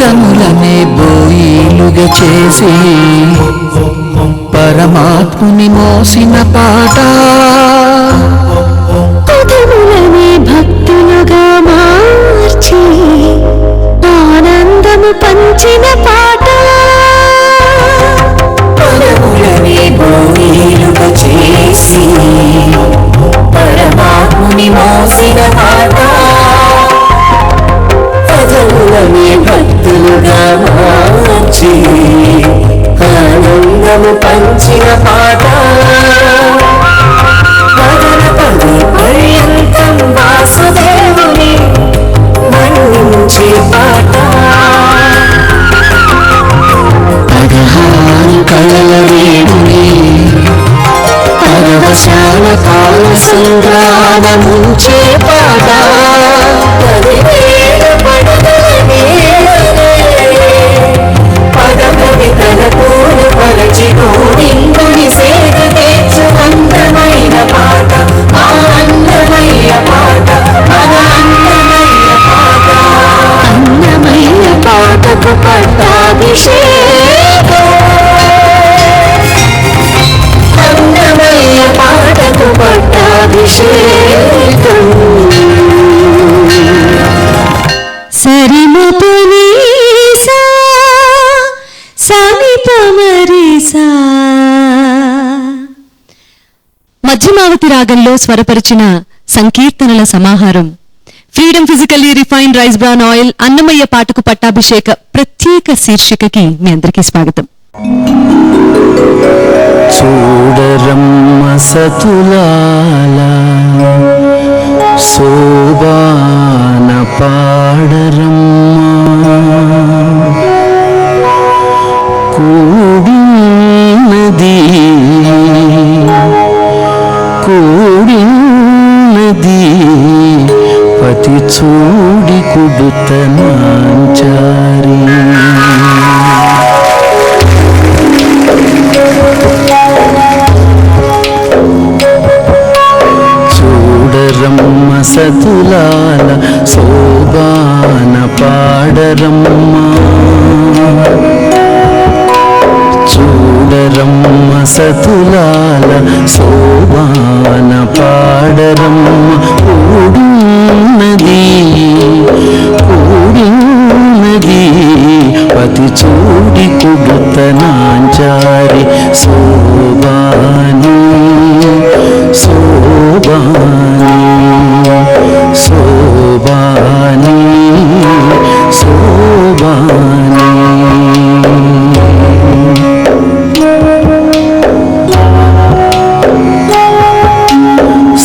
పదములనే బోయిలుగా చేసి పరమాత్ముని మోసిన పాట, పదములనే భక్తులుగా మార్చి ఆనందము పంచిన పాట, పదములనే బోయిలుగా చేసి పరమాత్ముని మోసిన పాట, పదములనే భక్తులుగా మార్చి ఆనందము పంచిన పాట, పదన పది పర్యంతం వాసుదేవుని మన్నించే పాట, 16 కళల వేడుని పరవశాల కాల సంగ్రామముంచే పాట, 10,000 పడగలనే పదమని తన పూలు పరచి గోవిందుని సేద తీర్చు అందమైన పాట, ఆ అందమైన పాట, మన అందమైన పాట, అన్నమైన పాటకు పట్టాభిషేకం, అందమైన పాటకు పట్టాభిషేకం. సరిమపనీసా సమిపమరిసా. మధ్యమావతి రాగంలో స్వరపరిచిన సంకీర్తనల సమాహారం freedom physically refined rice bran oil Annamayya పాటకు పట్టాభిషేక ప్రత్యేక శీర్షికకి మీ అందరికీ స్వాగతం. చూడరమ్మ సతులాల శోభాన పాడరమ్మ, కూడినది కూడినది పతి చూడి కుడుతనాంచారి, చూడరమ్మ సతులాల శోభాన పాడరమ్మ, చూడరమ్మ సతులాల శోభాన పాడరమ్మ, కూడినది కూడినది పతి చూడి కుడుతనాంచారి, శోభాని శోభాని శోభాని శోభాని.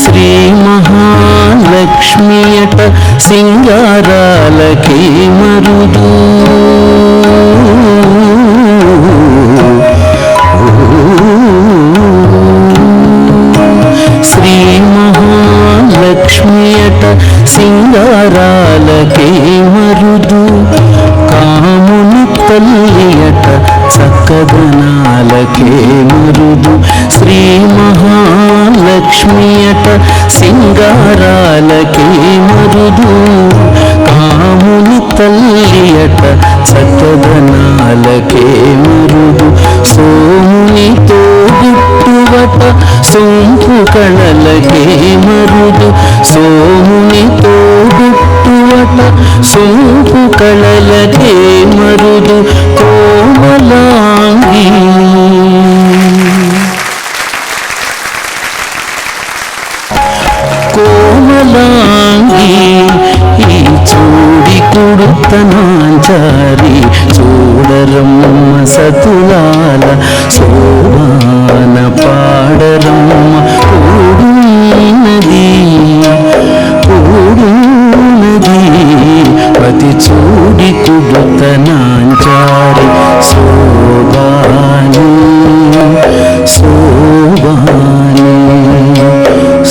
శ్రీ మహాలక్ష్మియట సింగారాలకే మరుదు, శ్రీ మహాలక్ష్మియట సింగారాలకే మరుదు, కాముని తల్లియట చక్కదనాలకే మరుదు, శ్రీ మహాలక్ష్మియట సింగారాలకే మరుదు, కాముని తల్లియట చక్కదనాలకే మరుదు, సోమునితో గుట్టువట సొంపు కళలకే మరుదు, సోమునితో గుట్టువట సొంపు కళలకే మరుదు, కోమలాంగి కోమలాంగి ఈ చూడి కుడుతనాంచారి, చూడరమ్మ సతులాల శోభాన పాడరమ్మ, కూడినది కూడినది పతి చూడి కుడుతనాంచారి, శోభాని శోభాని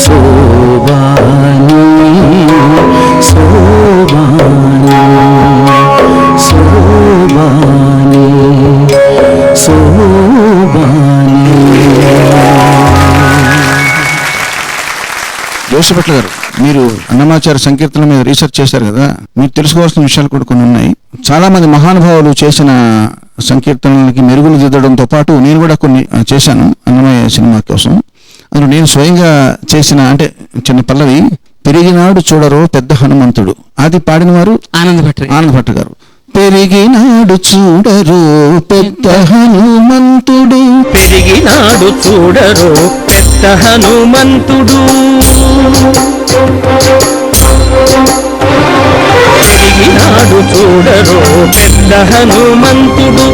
శోభాని శోభాని శోభాని శోభాని. శేషభట్ల గారు, మీరు అన్నమాచార్య సంకీర్తనల మీద రీసెర్చ్ చేశారు కదా, మీరు తెలుసుకోవాల్సిన విషయాలు కూడా కొన్ని ఉన్నాయి. చాలా మంది మహానుభావులు చేసిన సంకీర్తనలకి మెరుగులు దిద్దడంతో పాటు నేను కూడా కొన్ని చేశాను అన్నమయ్య సినిమా కోసం. అందులో నేను స్వయంగా చేసిన అంటే చిన్న పల్లవి, పెరిగినాడు చూడరో పెద్ద హనుమంతుడు, అది పాడిన వారు ఆనంద్ భట్ గారు. పెరిగినాడు చూడరు పెద్ద హనుమంతుడు, పెరిగినాడు చూడరు పెద్ద హనుమంతుడు, పెరిగినాడు చూడరు పెద్ద హనుమంతుడు,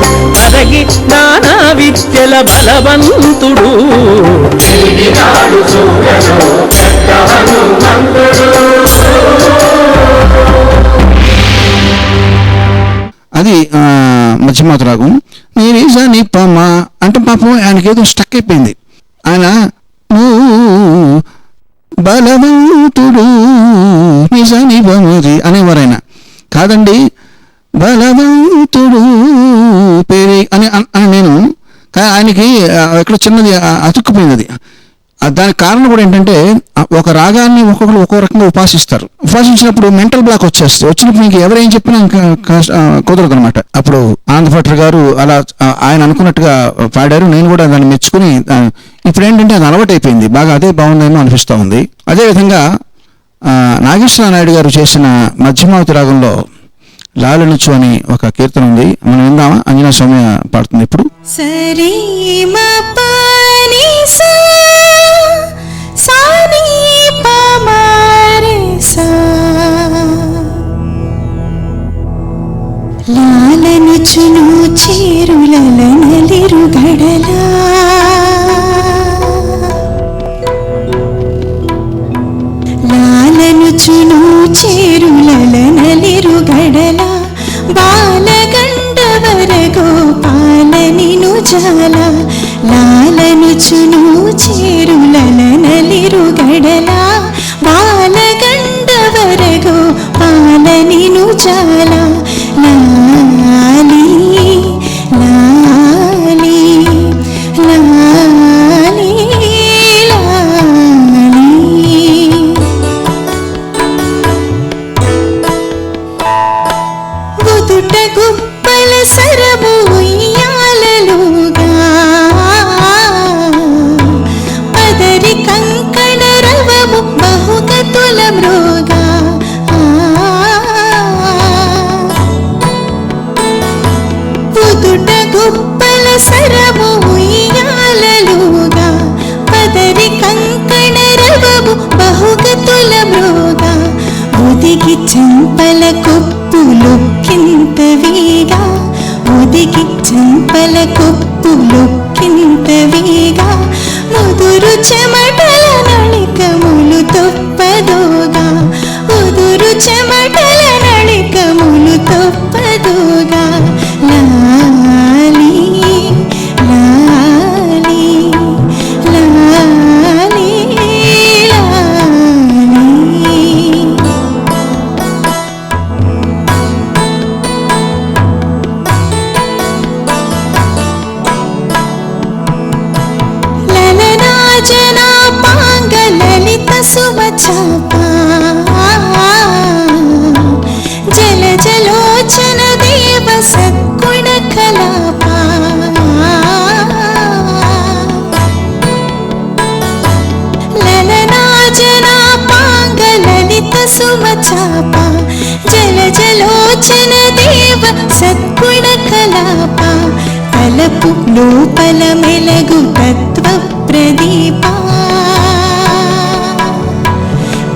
అరగి నానా విద్యల బలవంతుడు, పెరిగినాడు చూడరు పెద్ద హనుమంతుడు. అది మధ్యమాత రాగం. నీ పమ అంటే పాపం ఆయనకి ఏదో స్టక్ అయిపోయింది. ఆయన బలవంతుడు నిజాని బమరి అనేవారు. ఆయన కాదండి, బలవంతుడు పేరు అని నేను ఆయనకి ఎక్కడ చిన్నది అతుక్కుపోయింది. అది దానికి కారణం కూడా ఏంటంటే, ఒక రాగాన్ని ఒక్కొక్కరు ఒక్కో రకంగా ఉపాసించినప్పుడు మెంటల్ బ్లాక్ వచ్చినప్పుడు మీకు ఎవరేం చెప్పినా కుదరదు అనమాట. అప్పుడు ఆనందభట్ల గారు అలా ఆయన అనుకున్నట్టుగా పాడారు. నేను కూడా దాన్ని మెచ్చుకుని ఇప్పుడు ఏంటంటే అది అలవాటు అయిపోయింది, బాగా అదే బాగుందేమో అనిపిస్తూ ఉంది. అదేవిధంగా నాగేశ్వర నాయుడు గారు చేసిన మధ్యమావతి రాగంలో లాలనుచు అని ఒక కీర్తన ఉంది, మనం విందామా? అంజనా సౌమ్య పాడుతుంది ఇప్పుడు. సరే లాలనుచును చేరులల నలిరుగడలా, లాలనుచును చేరులల నలిరుగడలా, బాలగండవర గోపాల నిను జాల, లాలనుచును చేరులల నలిరుగడలా, బాలగండవర గోపాల నిను జాల, లాలి లాలి లాలి లాలి. ఉదుట గుప్పల సరము ఉయ్యాలలుగా, పదరి కంకణ రవము బహుకతుల మృగా, ఉదుట గుప్పల సరము ఉయ్యాలలుగా, పదరి కంకణ రవము బహుకతుల మృగా, ఒదిగి చంపల కొప్పులొక్కింతవిగా, ఒదిగి చంపల కొప్పులొక్కింతవిగా, ముదురు చెమటల నళికములు తొప్పదోగా, ముదురు చెమటల నళికములు తొప్పదోగా, లాలి లాలి లాలి లాలి. లలనాజనా పాంగ లలిత సుమచాపా, జల జలోచన దేవ సద్గుణ కలాపా, లలనాజనా పాంగ లలిత సుమచాపా, జల జలోచన దేవ సద్గుణ కలాపా, తలపు లోపల మెలగు తత్వ ప్రదీపా,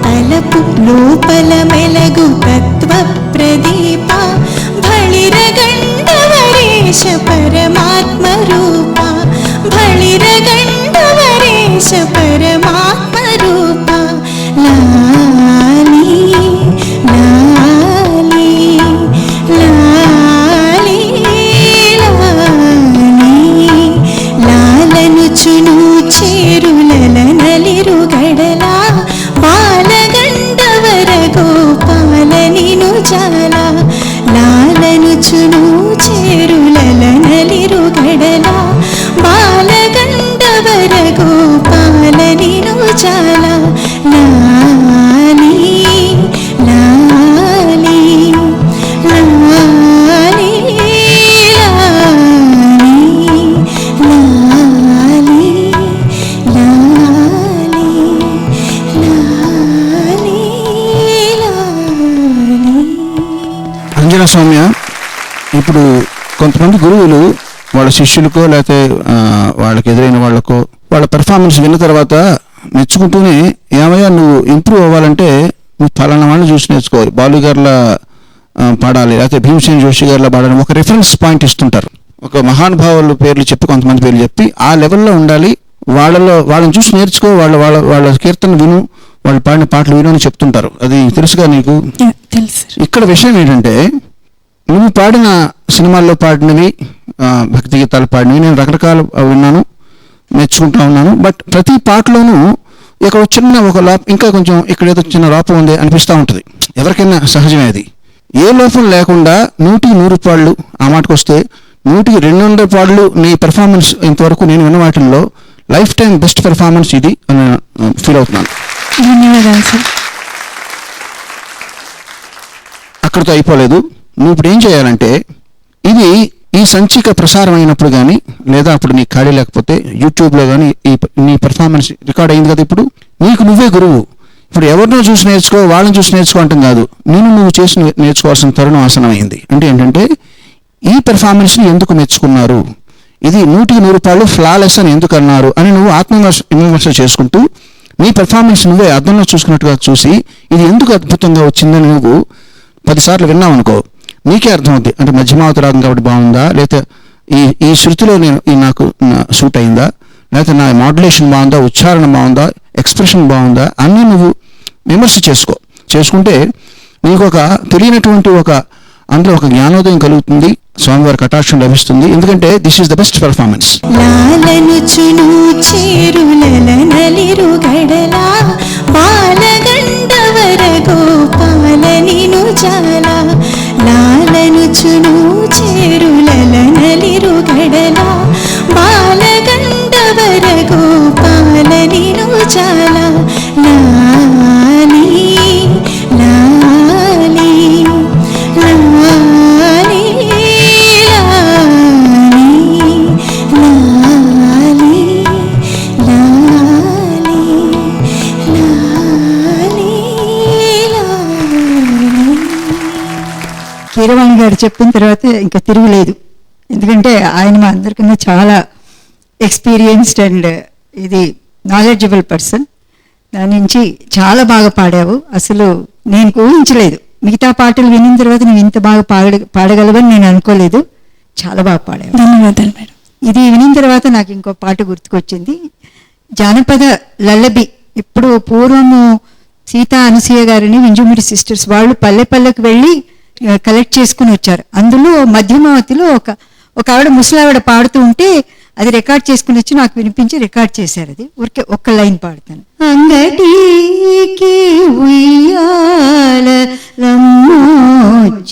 తలపు లోపల మెలగు తత్వ ప్రదీపా, అంజనా సౌమ్య, ఇప్పుడు కొంతమంది గురువులు వాళ్ళ శిష్యులకో లేకపోతే వాళ్ళకి ఎదురైన వాళ్ళకో వాళ్ళ పెర్ఫార్మెన్స్ విన్న తర్వాత మెచ్చుకుంటూనే, ఏమయ్యా నువ్వు ఇంప్రూవ్ అవ్వాలంటే నువ్వు ఫలానా వాళ్ళని చూసి నేర్చుకోవాలి, బాలు గారిలా పాడాలి లేకపోతే భీమసేన్ జోషి గారిలా పాడాలి, ఒక రిఫరెన్స్ పాయింట్ ఇస్తుంటారు. ఒక మహానుభావుల పేర్లు చెప్పి, కొంతమంది పేర్లు చెప్పి ఆ లెవెల్లో ఉండాలి, వాళ్ళని చూసి నేర్చుకో, వాళ్ళ కీర్తన విను, వాళ్ళు పాడిన పాటలు విను అని చెప్తుంటారు. అది తెలుసుగా నీకు? తెలుసు. ఇక్కడ విషయం ఏంటంటే, నువ్వు పాడిన సినిమాల్లో పాడినవి, భక్తి గీతాలు పాడినవి నేను రకరకాలు విన్నాను, మెచ్చుకుంటా ఉన్నాను. బట్ ప్రతి పాటలోనూ ఇక్కడ చిన్న ఒక ఇంకా కొంచెం ఇక్కడ ఏదో చిన్న లోపం ఉంది అనిపిస్తూ ఉంటుంది. ఎవరికైనా సహజమే అది. ఏ లోపం లేకుండా 100 పాళ్ళు, ఆ మాటకు వస్తే 200 పాళ్ళు నీ పెర్ఫార్మెన్స్ ఇంతవరకు నేను విన్న వాటిల్లో లైఫ్ టైం బెస్ట్ పెర్ఫార్మెన్స్ ఇది అని ఫీల్ అవుతున్నాను. ధన్యవాదాలు సార్. అక్కడితో అయిపోలేదు. నువ్వు ఇప్పుడు ఏం చేయాలంటే, ఇది ఈ సంచిక ప్రసారం అయినప్పుడు కానీ లేదా అప్పుడు నీ ఖాళీ లేకపోతే యూట్యూబ్లో కానీ నీ పెర్ఫార్మెన్స్ రికార్డ్ అయింది కదా, ఇప్పుడు నీకు నువ్వే గురువు. ఇప్పుడు ఎవరినో చూసి నేర్చుకో, వాళ్ళని చూసి నేర్చుకో అంటాం కాదు, నువ్వు చేసి నేర్చుకోవాల్సిన తరుణం ఆసనమైంది. అంటే ఏంటంటే, ఈ పెర్ఫార్మెన్స్ని ఎందుకు మెచ్చుకున్నారు, ఇది 100 పాళ్ళు ఫ్లాలెస్ అని ఎందుకు అన్నారు అని నువ్వు ఆత్మవిమర్శ చేసుకుంటూ నీ పెర్ఫార్మెన్స్ నువ్వే అర్థంలో చూసుకున్నట్టుగా చూసి ఇది ఎందుకు అద్భుతంగా వచ్చిందని నువ్వు 10 సార్లు విన్నావు అనుకో, నీకే అర్థమవుద్ది. అంటే మధ్యమావతి రాగం కాబట్టి బాగుందా, లేకపోతే ఈ శృతిలో నాకు సూట్ అయిందా, లేకపోతే నా మాడ్యులేషన్ బాగుందా, ఉచ్చారణ బాగుందా, ఎక్స్ప్రెషన్ బాగుందా అన్నీ నువ్వు విమర్శ చేసుకుంటే నీకు ఒక తెలియనటువంటి అందులో ఒక జ్ఞానోదయం కలుగుతుంది, స్వామివారి కటాక్షం లభిస్తుంది. ఎందుకంటే this is the best performance. లాలనుచును చేరులనలిరు గడలా బాలగండవర గోపాలనిను జాలా, లాలనుచును చేరులనలిరు గడలా బాలగండవర గోపాలనిను జాలా, లాలి లాలి లాలి లాలి లాలి లాలి కీరవాణి గారు చెప్పిన తర్వాత ఇంకా తిరుగులేదు. ఎందుకంటే ఆయన మా అందరికన్నా చాలా ఎక్స్పీరియన్స్డ్ అండ్ ఇది నాలెడ్జబుల్ పర్సన్. దాని నుంచి చాలా బాగా పాడావు. అసలు నేను ఊహించలేదు, మిగతా పాటలు వినిన తర్వాత నువ్వు ఇంత బాగా పాడగలవని నేను అనుకోలేదు. చాలా బాగా పాడావు. ధన్యవాదాలు మేడం. ఇది వినిన తర్వాత నాకు ఇంకో పాట గుర్తుకొచ్చింది, జానపద లల్లబి. ఇప్పుడు పూర్వము సీతా అనసూయ గారిని వింజమూరి సిస్టర్స్ వాళ్ళు పల్లె పల్లెకు వెళ్ళి కలెక్ట్ చేసుకుని వచ్చారు. అందులో మధ్యమావతిలో ఒక ఆవిడ ముసలావిడ పాడుతూ ఉంటే అది రికార్డ్ చేసుకుని వచ్చి నాకు వినిపించి రికార్డ్ చేశారు. అది ఊరికే ఒక్క లైన్ పాడతాను. అంగటికి ఉయ్యాల లమ్మోచ్చినాయి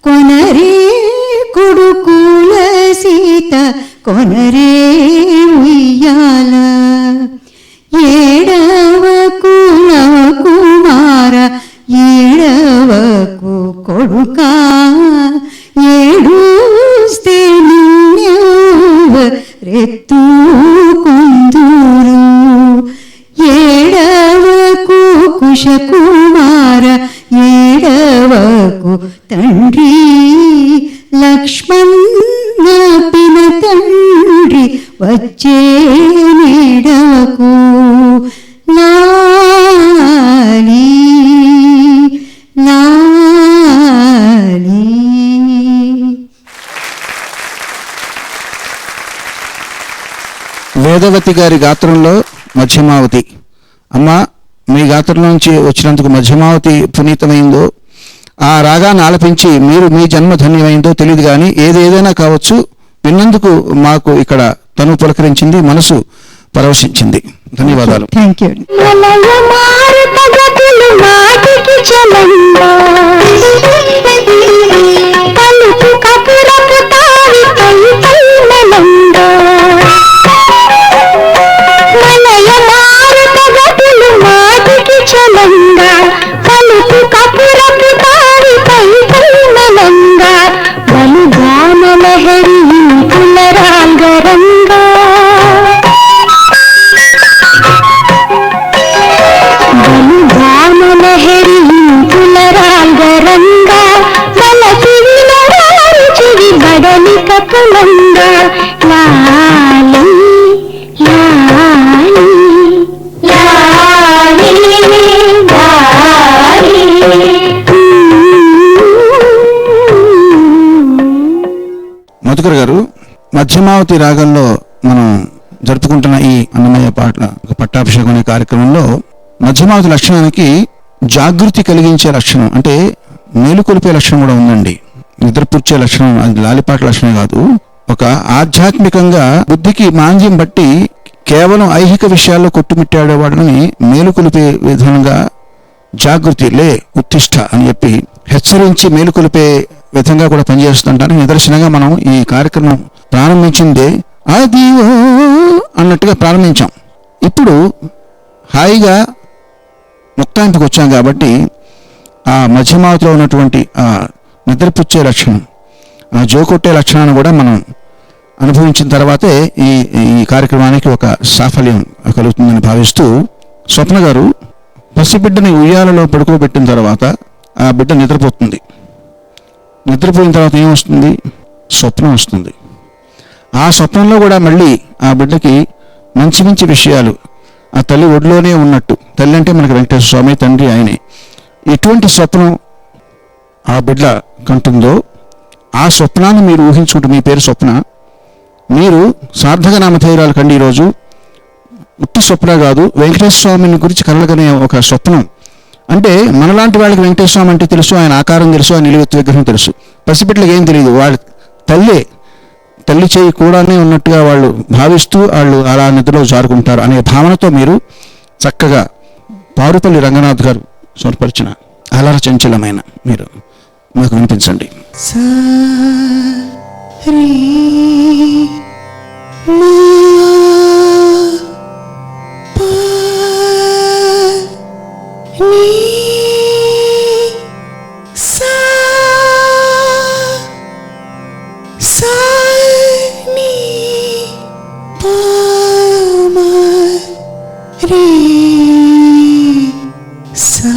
కొనరే కొడుకుల సీత కొనరే ఉయ్యాల, ఏడవకు కుమార ఏడవకు కొడుకా ఏడుస్తే రెత్తుకుందురు, ఏడవకు కుశకుమార ఏడవకు తండ్రి లక్ష్మణ పిన తండ్రి వచ్చే నేడవకు, లాలి లాలి. వేదవతి గారి గాత్రంలో మధ్యమావతి. అమ్మ, మీ గాత్రంలో నుంచి వచ్చినందుకు మధ్యమావతి పునీతమైందో, ఆ రాగాన్ని ఆలపించి మీ జన్మ ధన్యమైందో తెలియదు, కానీ ఏదైనా కావచ్చు, విన్నందుకు మాకు ఇక్కడ తను పులకరించింది, మనసు పరవశించింది. ధన్యవాదాలు. Thank you. పులరాంగ పలుకులంద లాలి లాలి లాలి మధుకర్ గారు, మధ్యమావతి రాగంలో మనం జరుపుకుంటున్న ఈ అన్నమయ్య పాటల పట్టాభిషేకం అనే కార్యక్రమంలో మధ్యమావతి లక్షణానికి జాగృతి కలిగించే లక్షణం అంటే మేలుకొలిపే లక్షణం కూడా ఉందండి. నిద్రపుచ్చే లక్షణం అది లాలిపాట లక్షణం కాదు. ఒక ఆధ్యాత్మికంగా బుద్ధికి మాంద్యం బట్టి కేవలం ఐహిక విషయాల్లో కొట్టుమిట్టాడేవాడని మేలుకొలిపే విధంగా జాగృతి లే ఉత్తిష్ట అని చెప్పి హెచ్చరించి మేలుకొలిపే విధంగా కూడా పనిచేస్తుంటారు. నిదర్శనంగా మనం ఈ కార్యక్రమం ప్రారంభించిందే అది అన్నట్టుగా ప్రారంభించాం. ఇప్పుడు హాయిగా ముక్తాయింపుకి వచ్చాం కాబట్టి ఆ మధ్యమావతిలో ఉన్నటువంటి ఆ నిద్రపుచ్చే లక్షణం, ఆ జోకొట్టే లక్షణాన్ని కూడా మనం అనుభవించిన తర్వాతే ఈ కార్యక్రమానికి ఒక సాఫల్యం కలుగుతుందని భావిస్తూ, స్వప్న గారు పసిబిడ్డని ఉయ్యాలలో పడుకోబెట్టిన తర్వాత ఆ బిడ్డ నిద్రపోతుంది. నిద్రపోయిన తర్వాత ఏమొస్తుంది? స్వప్నం వస్తుంది. ఆ స్వప్నంలో కూడా మళ్ళీ ఆ బిడ్డకి మంచి మంచి విషయాలు, ఆ తల్లి ఒడిలోనే ఉన్నట్టు, తల్లి అంటే మనకి వెంకటేశ్వర స్వామి, తండ్రి ఆయనే. ఎటువంటి స్వప్నం ఆ బిడ్డ కంటుందో ఆ స్వప్నాన్ని మీరు ఊహించుకుంటూ, మీ పేరు స్వప్న, మీరు సార్థక నామధేయురాలు కండి. ఈరోజు ఉట్టి స్వప్న కాదు, వెంకటేశ్వర స్వామిని గురించి కలగనే ఒక స్వప్నం. అంటే మనలాంటి వాళ్ళకి వెంకటేశ్వర స్వామి అంటే తెలుసు, ఆయన ఆకారం తెలుసు, ఆయన నిలువెత్తు విగ్రహం తెలుసు. పసిబిడ్డలకు ఏం తెలియదు, వాళ్ళ తల్లి చేయి కూడానే ఉన్నట్టుగా వాళ్ళు భావిస్తూ వాళ్ళు అలా నిద్రలో జారుకుంటారు అనే భావనతో మీరు చక్కగా పారుపల్లి రంగనాథ్ గారు స్వరపరిచిన అలర చంచలమైన మీరు మాకు వినిపించండి. సా రే మా పా నీ సా సా నీ పా మా రే సా.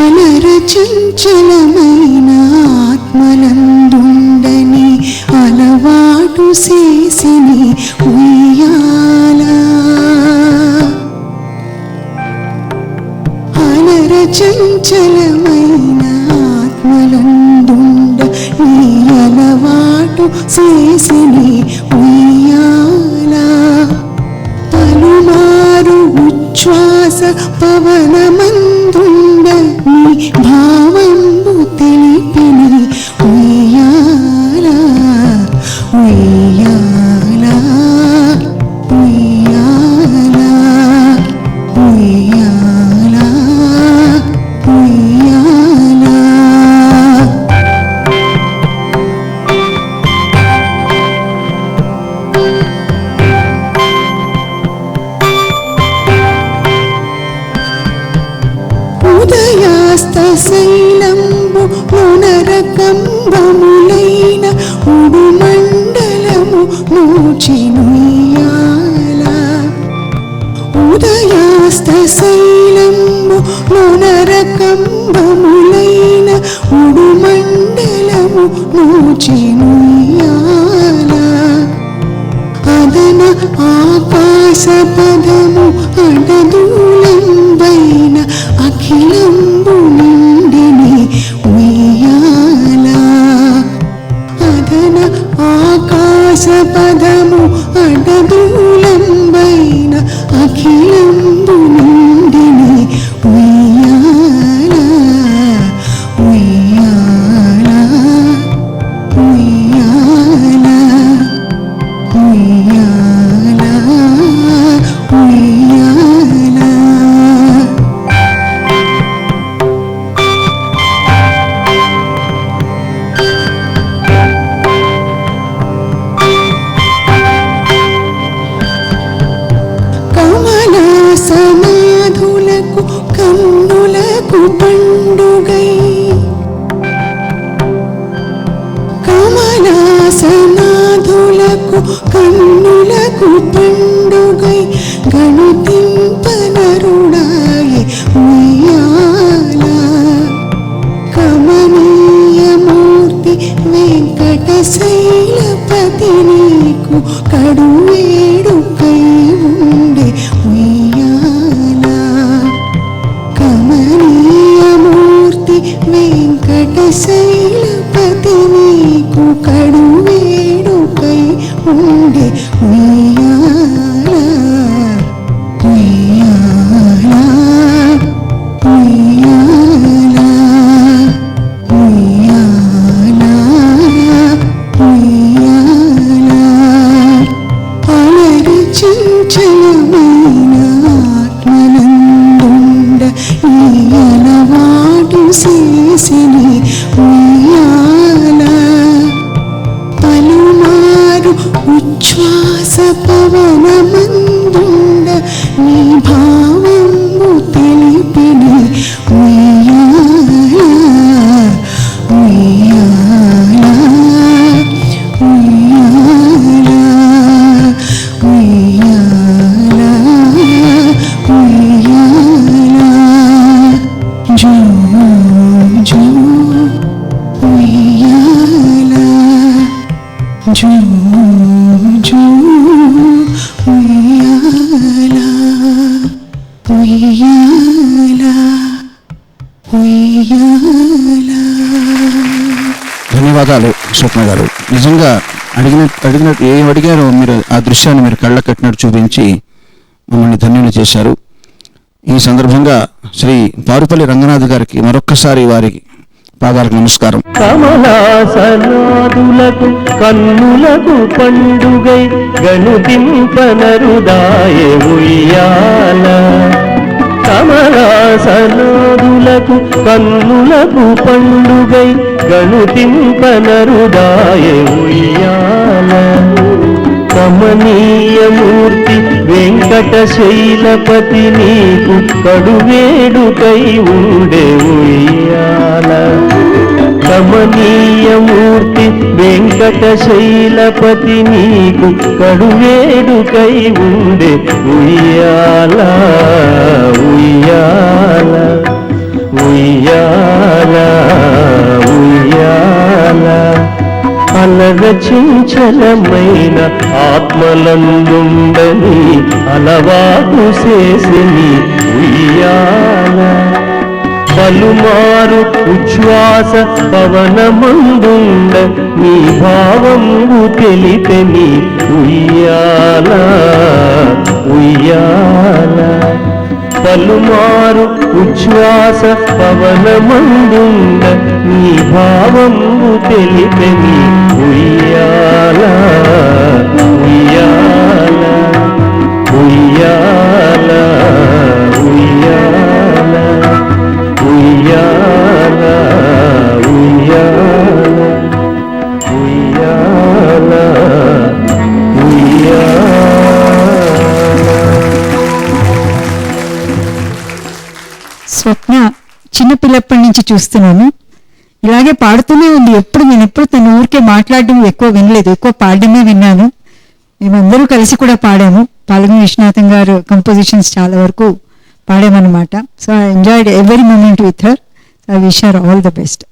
అలర చంచలమైన ఆత్మలందుండని అలవాటు చేసిని ఉయ్యాల. అలర చంచలమైన ఆత్మలందుండని అలవాటు చేసిని ఉయ్యాల. పలుమారు ఉచ్ఛ్వాస పవనమందుండని భావంబు తెలిపిని ఉయ్యాల ఉయ్యాల ఉయ్యాల ఉయ్యాల ఉయ్యాల. ఉదయాస్తశైలంబు పునరకంబములైన ఉడుమండలము నూచినుయ్యాల. ఉదయాస్తశైలంబు పునరకంబములైన ఉడుమండలము నూచినుయ్యాల. అదన ఆకాశ పదము అడదూలంబైన అఖిలంబు నిండిని ఉయ్యాల. అదన ఆకాశ పదము అడదూలంబైన అఖిలంబు నిండిని ఉయ్యాల ఉయ్యాల ఉయ్యాల ఉయ్యాల ఉయ్యాల. కమలాసనాధులకు కన్నులకు పండుగై. కమలాసనాధులకు కన్నులకు పండుగై గణుతింపనరుడాయి ఉయ్యాల. కమనీయము ఉయ్యాల. ధన్యవాదాలు స్వప్న గారు. నిజంగా అడిగినట్టు ఏం అడిగారో మీరు ఆ దృశ్యాన్ని మీరు కళ్ళ కట్టినట్టు చూపించి మమ్మల్ని ధన్యులు చేశారు. ఈ సందర్భంగా శ్రీ పారుపల్లి రంగనాథ్ గారికి మరొక్కసారి వారికి పాదాలకు నమస్కారం. కమలాసనాదులకు కన్నులకు పండుగై గణుతింపనరుదాయే ఉయ్యాల. కమలాసనాదులకు కన్నులకు పండుగై గణుతింపనరుదాయే ఉయ్యాల. కమనీయమూర్తి వెంకటశైలపతి నీకు కడువేడుకై ఉండే ఉయ్యాల. కమనీయమూర్తి వెంకటశైలపతి నీకు కడువేడుకై ఉండే ఉయ్యాల. ఉయ్యాల ఉయ్యాల ఉయ్యాల. అలరచించలమైన ఆత్మలందుండని అలవాటు చేసిని ఉయ్యాల. పలుమారు ఉచ్ఛ్వాస పవనమందుండ నీ భావము తెలిపెని ఉయ్యాల. ఉయ్యాల. పలుమారు ఉచ్ఛ్వాస పవనమందుండ నీ భావము తెలిపెని ఉయ్యాల. ఉయ్యాల ఉయ్యాల ఉయ్యాల ఉయ్యాల ఉయ్యాల ఉయ్యాల ఉయ్యాల. స్వప్న చిన్నపిల్లప్పటి నుంచి చూస్తున్నాను, ఇలాగే పాడుతూనే ఉంది. నేను ఎప్పుడు తన ఊరికే మాట్లాడడం ఎక్కువ వినలేదు, ఎక్కువ పాడడమే విన్నాను. మేమందరూ కలిసి కూడా పాడాము. పాల్గొని విశ్వనాథం గారు కంపోజిషన్స్ చాలా వరకు పాడామన్నమాట. So I enjoyed every moment with her. So I wish her all the best.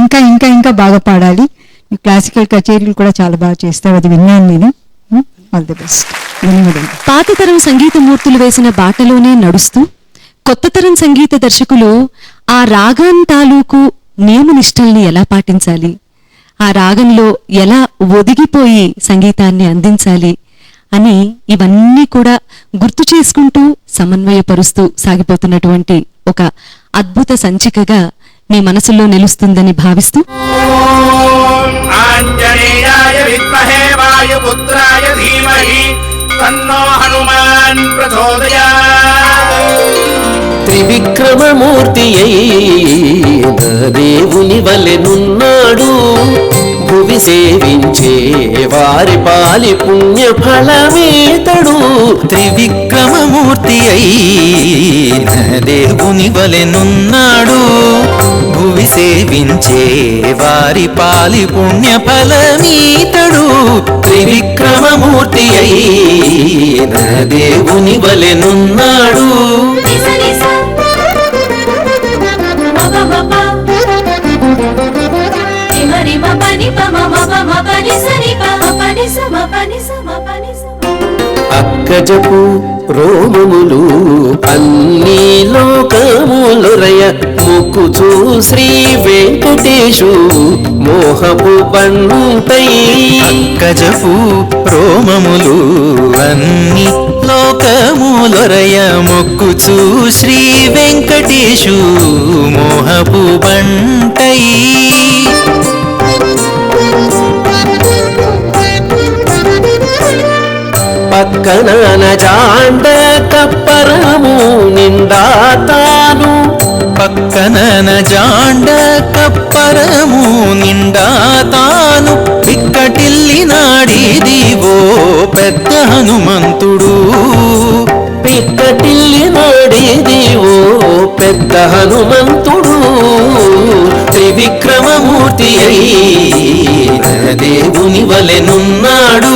ఇంకా ఇంకా ఇంకా బాగా పాడాలి. ఈ క్లాసికల్ కచేరీలు కూడా చాలా బాగా చేస్తావు, అది విన్నాను నేను. All the best. ధన్యవాదాలు. పాతతరం సంగీత మూర్తులు వేసిన బాటలోనే నడుస్తూ కొత్త తరం సంగీత దర్శకులు ఆ రాగం తాలూకు నియమనిష్టల్ని ఎలా పాటించాలి, ఆ రాగంలో ఎలా ఒదిగిపోయి సంగీతాన్ని అందించాలి అని ఇవన్నీ కూడా గుర్తు చేసుకుంటూ సమన్వయపరుస్తూ సాగిపోతున్నటువంటి ఒక అద్భుత సంచికగా మీ మనసులో నిలుస్తుందని భావిస్తూ ఆంజనేయాయ విద్మహే వాయుపుత్రాయ ధీమహి తన్నో హనుమాన్ ప్రచోదయాత్. త్రివిక్రమమూర్తి అయిన దేవుని వలెనున్నాడు, భువి సేవించే వారి పాలి పుణ్య ఫలమేతడు. త్రివిక్రమమూర్తి అయిన దేవుని వలెనున్నాడు, భువి సేవించే వారి పాలి పుణ్య ఫలమీతడు. త్రివిక్రమమూర్తి అయిన దేవుని వలెనున్నాడు. అక్కజపు రోమములు అన్ని లోకములొరయ మొక్కుచూ శ్రీ వెంకటేశు మోహపు బంటై. అక్కజపు రోమములు అన్ని లోకములొరయ మొక్కుచూ శ్రీ వెంకటేశు మోహపు బంటై. పక్కన జాండ కప్పరము నిండా తాను, పక్కన జాండ కప్పరము నిండా తాను పిక్కటిల్లి నాడిదివో పెద్ద హనుమంతుడు. పిక్కటిల్లి నాడిదివో పెద్ద హనుమంతుడు. త్రివిక్రమమూర్తి అయిన దేవుని వలెనున్నాడు,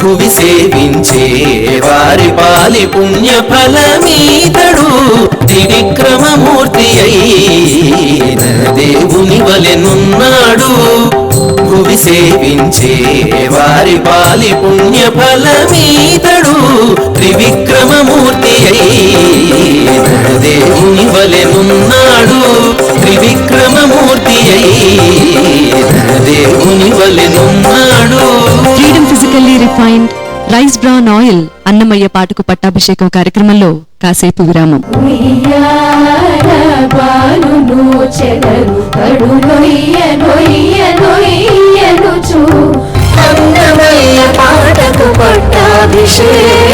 భువి సేవించే వారి పాలి పుణ్య ఫలమీతడు. త్రివిక్రమమూర్తి అయిన దేవుని వలెనున్నాడు, భువి సేవించే వారి పాలి పుణ్య ఫలమీతడు త్రివిక్రమమూర్తి అయిన దేవుని వలెనున్నాడు త్రివిక్రమమూర్తి అయిన దేవుని వలెనున్నాడు. Freedom physically refined rice bran oil Annamayya పాటకు పట్టాభిషేకం కార్యక్రమంలో కాసేపు విరామం. అన్నమయ్య పాటకు పట్టాభిషేకం